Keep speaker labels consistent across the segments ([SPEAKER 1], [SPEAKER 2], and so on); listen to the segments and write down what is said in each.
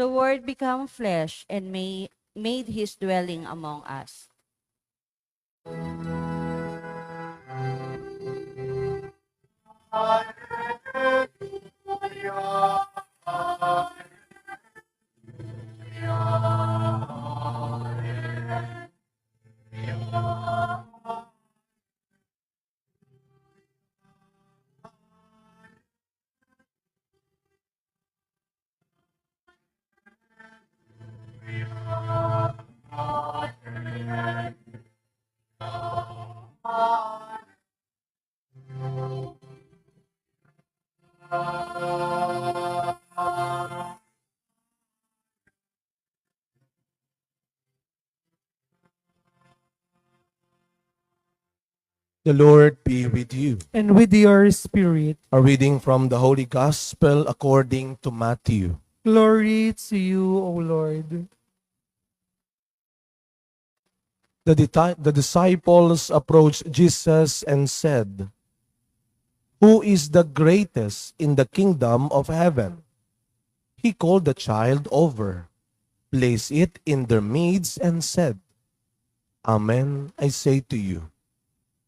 [SPEAKER 1] The Word became flesh and made his dwelling among us.
[SPEAKER 2] The Lord be with you.
[SPEAKER 3] And with your spirit.
[SPEAKER 2] A reading from the Holy Gospel according to Matthew.
[SPEAKER 3] Glory to you, O Lord.
[SPEAKER 2] The disciples approached Jesus and said, "Who is the greatest in the kingdom of heaven?" He called the child over, placed it in their midst, and said, "Amen, I say to you,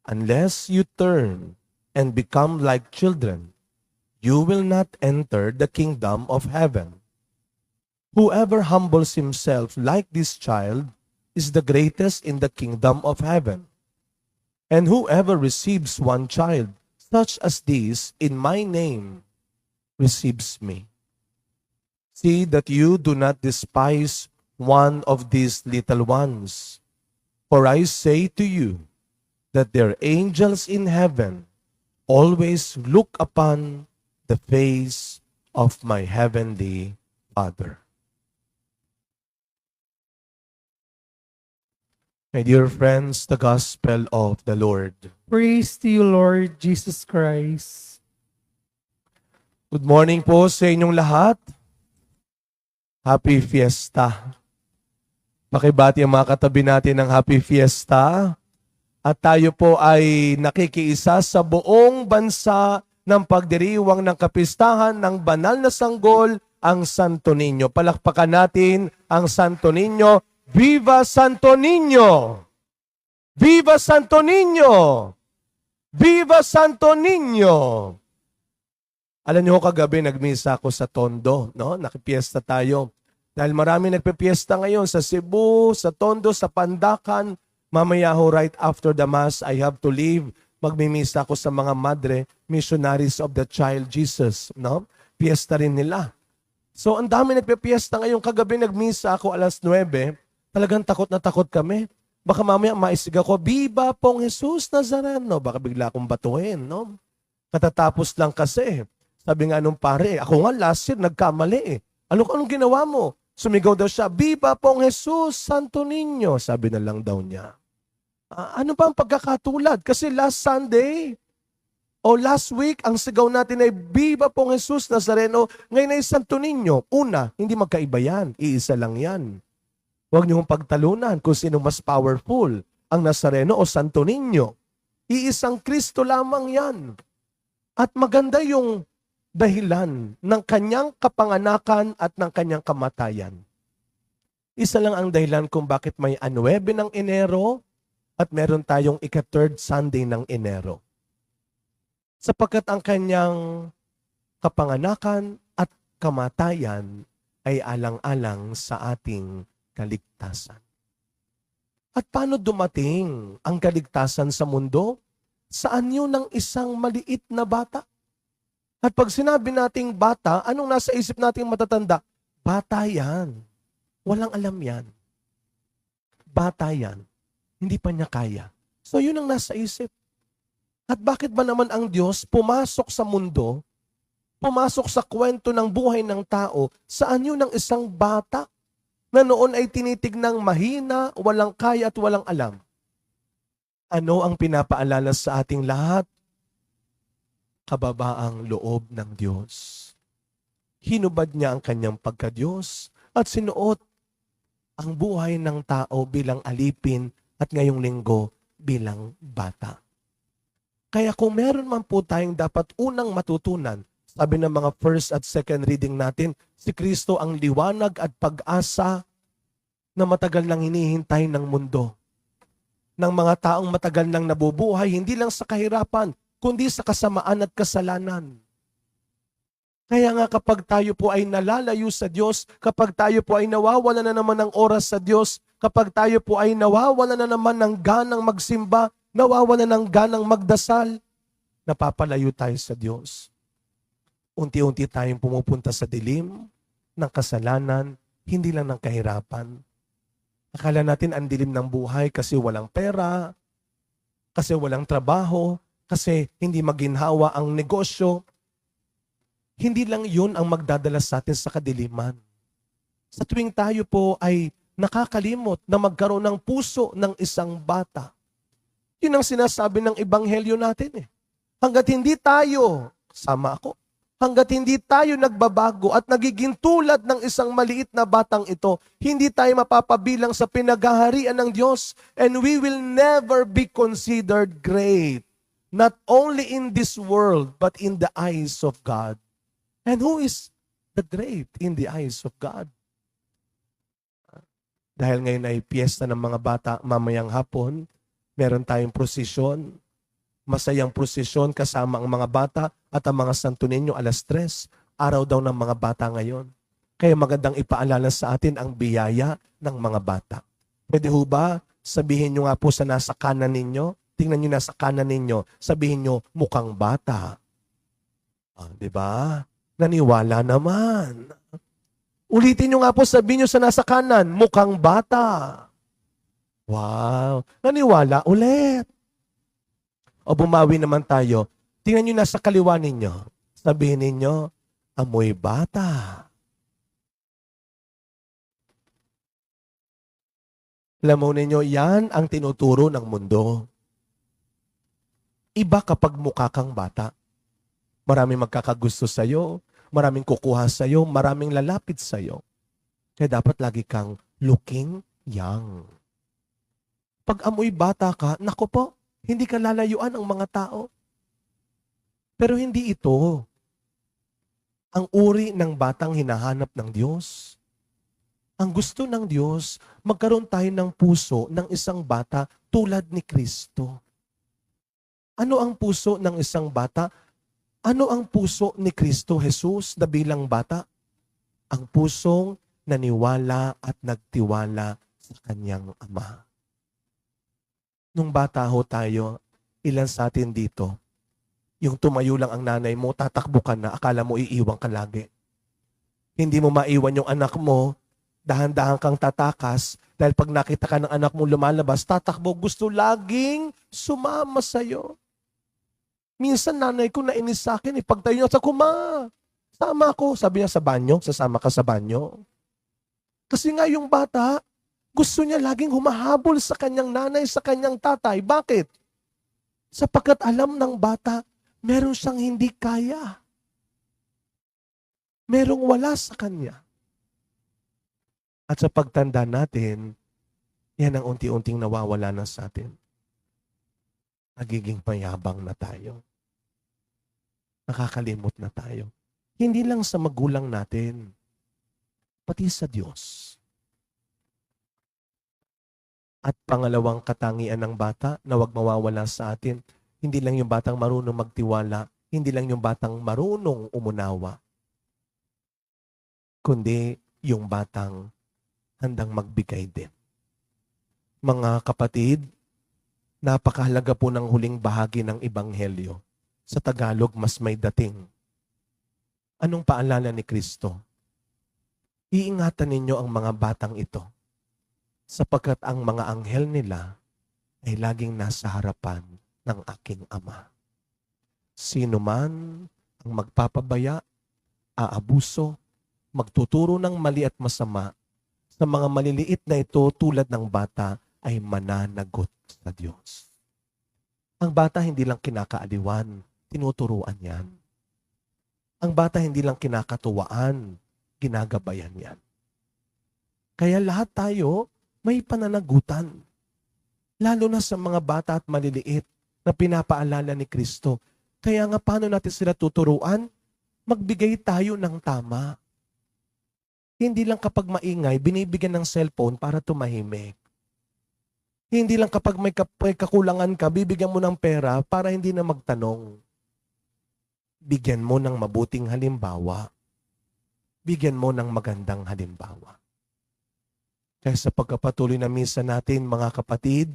[SPEAKER 2] unless you turn and become like children, you will not enter the kingdom of heaven. Whoever humbles himself like this child is the greatest in the kingdom of heaven. And whoever receives one child, such as this, in my name, receives me. See that you do not despise one of these little ones. For I say to you that their angels in heaven always look upon the face of my heavenly Father." My dear friends, the Gospel of the Lord.
[SPEAKER 3] Praise to you, Lord Jesus Christ.
[SPEAKER 2] Good morning po sa inyong lahat. Happy Fiesta. Pakibati ang mga katabi natin ng Happy Fiesta. At tayo po ay nakikiisa sa buong bansa ng pagdiriwang ng kapistahan ng banal na sanggol, ang Santo Niño. Palakpakan natin ang Santo Niño. Viva Santo Niño! Viva Santo Niño! Viva Santo Niño! Alam niyo, kagabi nagmisa ako sa Tondo, no? Nakipiesta tayo. Dahil marami nagpipiesta ngayon sa Cebu, sa Tondo, sa Pandacan. Mamaya ho, right after the Mass, I have to leave. Magmimisa ako sa mga madre, missionaries of the Child Jesus, no? Piesta rin nila. So, ang dami nagpipiesta ngayon. Kagabi nagmisa ako 9:00. Talagang takot na takot kami. Baka mamaya maisig ako, "Viva pong Jesus Nazareno." Baka bigla akong batuhin, no? Katatapos lang kasi. Sabi nga nung pare, ako nga last year nagkamali eh. Anong ginawa mo? Sumigaw daw siya, "Viva pong Jesus, Santo Niño." Sabi na lang daw niya. Ano ba ang pagkakatulad? Kasi last Sunday o last week, ang sigaw natin ay, "Viva pong Jesus Nazareno." Ngayon ay Santo Niño. Una, hindi magkaiba yan. Iisa lang yan. Huwag niyong pagtalunan kung sino mas powerful, ang Nazareno o Santo Niño. Iisang Kristo lamang yan. At maganda yung dahilan ng kanyang kapanganakan at ng kanyang kamatayan. Isa lang ang dahilan kung bakit may 9 ng Enero at meron tayong ika-3rd Sunday ng Enero. Sapagkat ang kanyang kapanganakan at kamatayan ay alang-alang sa ating kaligtasan. At paano dumating ang kaligtasan sa mundo? Sa anyo ng isang maliit na bata? At pag sinabi nating bata, anong nasa isip nating matatanda? Bata yan. Walang alam yan. Bata yan. Hindi pa niya kaya. So yun ang nasa isip. At bakit ba naman ang Diyos pumasok sa mundo pumasok sa kwento ng buhay ng tao, saan yun ng isang bata na noon ay tinitignang mahina, walang kaya at walang alam. Ano ang pinapaalala sa ating lahat? Kababaang loob ng Diyos. Hinubad niya ang kanyang pagka-Diyos at sinuot ang buhay ng tao bilang alipin at ngayong linggo bilang bata. Kaya kung meron man po tayong dapat unang matutunan, sabi ng mga first at second reading natin, si Kristo ang liwanag at pag-asa na matagal nang hinihintay ng mundo. Ng mga taong matagal nang nabubuhay, hindi lang sa kahirapan, kundi sa kasamaan at kasalanan. Kaya nga kapag tayo po ay nalalayo sa Diyos, kapag tayo po ay nawawala na naman ng oras sa Diyos, kapag tayo po ay nawawala na naman ng ganang magsimba, nawawala ng ganang magdasal, napapalayo tayo sa Diyos. Unti-unti tayong pumupunta sa dilim ng kasalanan, hindi lang ng kahirapan. Akala natin ang dilim ng buhay kasi walang pera, kasi walang trabaho, kasi hindi maginhawa ang negosyo. Hindi lang yun ang magdadala sa atin sa kadiliman. Sa tuwing tayo po ay nakakalimot na magkaroon ng puso ng isang bata. Yun ang sinasabi ng ebanghelyo natin eh. Hanggat hindi tayo, sama ako, hanggat hindi tayo nagbabago at nagiging tulad ng isang maliit na batang ito, hindi tayo mapapabilang sa pinaghaharian ng Diyos and we will never be considered great. Not only in this world, but in the eyes of God. And who is the great in the eyes of God? Dahil ngayon ay piyesta ng mga bata mamayang hapon, meron tayong prosesyon, masayang prosesyon kasama ang mga bata at ang mga Santo Niño 3:00, araw daw ng mga bata ngayon. Kaya magandang ipaalala sa atin ang biyaya ng mga bata. Pwede ho ba sabihin nyo nga po sa nasa kanan ninyo, tingnan nyo nasa kanan ninyo, sabihin nyo mukhang bata. Di ba? Naniwala naman. Ulitin nyo nga po, sabihin nyo sa nasa kanan, mukhang bata. Wow, naniwala ulit. O bumawi naman tayo. Tingnan nyo nasa kaliwa ninyo. Sabihin ninyo, amoy bata. Alam mo ninyo, yan ang tinuturo ng mundo. Iba kapag mukha kang bata. Maraming magkakagusto sa'yo, maraming kukuha sa'yo, maraming lalapit sa'yo. Kaya dapat lagi kang looking young. Pag amoy bata ka, naku po, hindi ka lalayuan ang mga tao. Pero hindi ito ang uri ng batang hinahanap ng Diyos. Ang gusto ng Diyos, magkaroon tayo ng puso ng isang bata tulad ni Kristo. Ano ang puso ng isang bata? Ano ang puso ni Kristo Jesus na bilang bata? Ang pusong naniwala at nagtiwala sa kanyang Ama. Nung bata ho tayo, ilan sa atin dito, yung tumayo lang ang nanay mo, tatakbo ka na, akala mo iiwan ka lagi. Hindi mo maiwan yung anak mo, dahan-dahan kang tatakas, dahil pag nakita ka ng anak mo lumalabas, tatakbo, gusto laging sumama sa'yo. Minsan nanay ko nainis sa akin, pagtayo niya, sama ako. Sabi niya sa banyo, sasama ka sa banyo. Kasi nga yung bata, gusto niya laging humahabol sa kanyang nanay, sa kanyang tatay. Bakit? Sapagkat alam ng bata, meron siyang hindi kaya. Merong wala sa kanya. At sa pagtanda natin, yan ang unti-unting nawawala na sa atin. Nagiging payabang na tayo. Nakakalimot na tayo. Hindi lang sa magulang natin, pati sa Diyos. At pangalawang katangian ng bata na huwag mawawala sa atin, hindi lang yung batang marunong magtiwala, hindi lang yung batang marunong umunawa, kundi yung batang handang magbigay din. Mga kapatid, napakahalaga po ng huling bahagi ng Ebanghelyo. Sa Tagalog, mas may dating. Anong paalala ni Kristo? Iingatan ninyo ang mga batang ito, sapagkat ang mga anghel nila ay laging nasa harapan ng aking Ama. Sino man ang magpapabaya aabuso, magtuturo ng mali at masama, sa mga maliliit na ito tulad ng bata ay mananagot sa Diyos. Ang bata hindi lang kinakaaliwan, tinuturuan yan. Ang bata hindi lang kinakatuwaan, ginagabayan yan. Kaya lahat tayo may pananagutan. Lalo na sa mga bata at maliliit na pinapaalala ni Kristo. Kaya nga paano natin sila tuturuan? Magbigay tayo ng tama. Hindi lang kapag maingay, binibigyan ng cellphone para tumahimik. Hindi lang kapag may kakulangan ka, bibigyan mo ng pera para hindi na magtanong. Bigyan mo ng mabuting halimbawa. Bigyan mo ng magandang halimbawa. Kaya sa pagkapatuloy na misa natin, mga kapatid,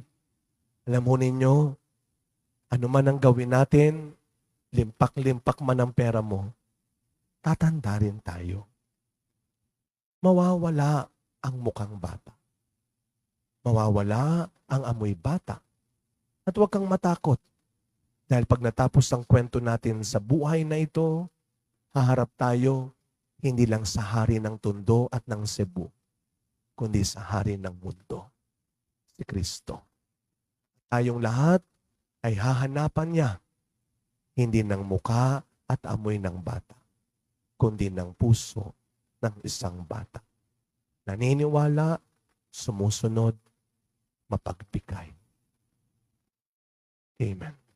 [SPEAKER 2] alam mo ninyo, ano man ang gawin natin, limpak-limpak man ang pera mo, tatanda rin tayo. Mawawala ang mukhang bata. Mawawala ang amoy bata. At huwag kang matakot. Dahil pag natapos ang kwento natin sa buhay na ito, haharap tayo hindi lang sa hari ng Tondo at ng Cebu, kundi sa hari ng mundo, si Kristo. Tayong lahat ay hahanapan niya, hindi ng muka at amoy ng bata, kundi ng puso ng isang bata. Naniniwala, sumusunod, mapagbigay. Amen.